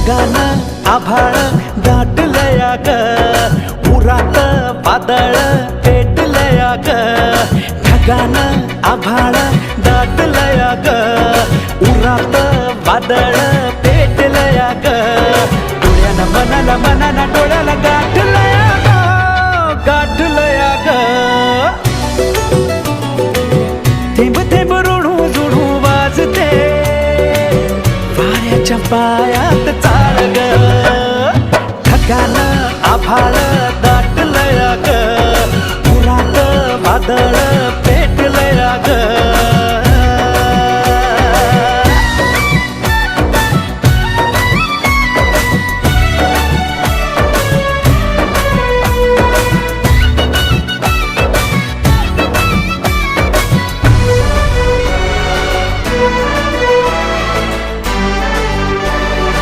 ढगान आभाळ दाटलया ग, उरात वादळ पेटलया ग. ढगान आभाळ दाटलया ग, उरात वादळ पेटलया ग. डोळ्यानं मनाला मनाला डोळ्याला गाठलया ग, गाठलया ग. थेंब थेंब ऋणू जुणू वाजते वाऱ्याच्या पायात चाळ ग. ढगानं आभाळ दाटलया ग, उरात वादळ